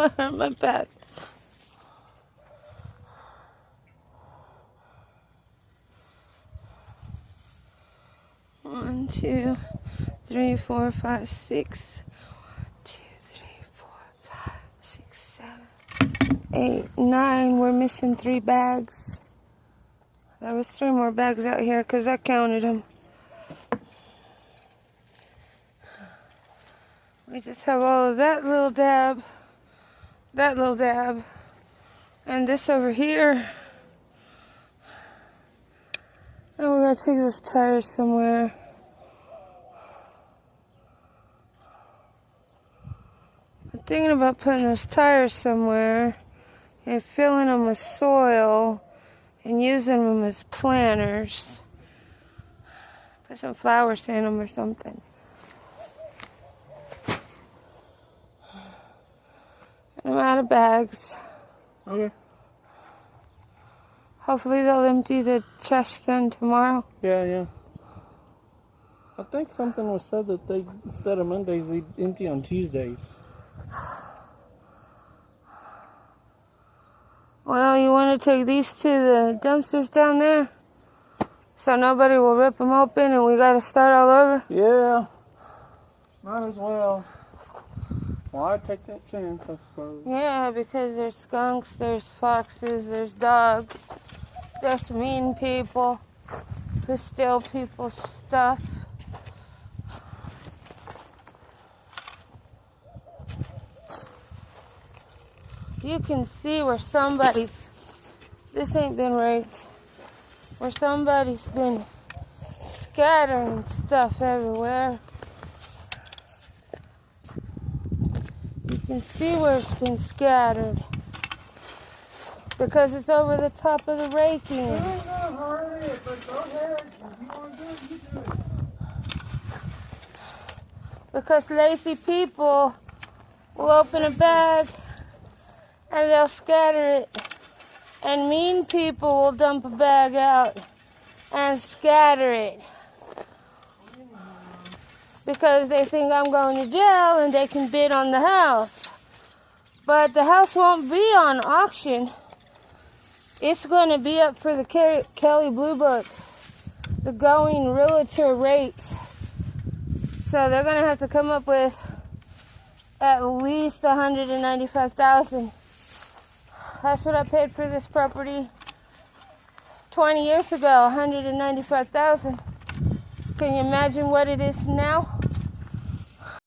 I hurt my back. One, 2, 3, 4, 5, 6. 2, 3, 4, 5, 6, 7, 8, 9. We're missing 3 bags. There was 3 more bags out here because I counted them. We just have all of that little dab, and this over here. And we gotta take those tires somewhere. I'm thinking about putting those tires somewhere and filling them with soil and using them as planters. Put some flowers in them or something. I'm out of bags. Okay. Hopefully they'll empty the trash can tomorrow. Yeah. I think something was said that they, instead of Mondays, they empty on Tuesdays. Well, you want to take these to the dumpsters down there? So nobody will rip them open and we got to start all over? Yeah. Might as well. Why take that chance, I suppose? Yeah, because there's skunks, there's foxes, there's dogs, there's mean people who steal people's stuff. You can see where this ain't been raked, where somebody's been scattering stuff everywhere. You can see where it's been scattered because it's over the top of the raking. I'm not gonna hurry it, but go ahead. If you want to do it, you do it. Because lazy people will open a bag and they'll scatter it. And mean people will dump a bag out and scatter it. Because they think I'm going to jail and they can bid on the house. But the house won't be on auction. It's going to be up for the Kelley Blue Book, the going realtor rates. So they're going to have to come up with at least $195,000. That's what I paid for this property 20 years ago, $195,000. Can you imagine what it is now?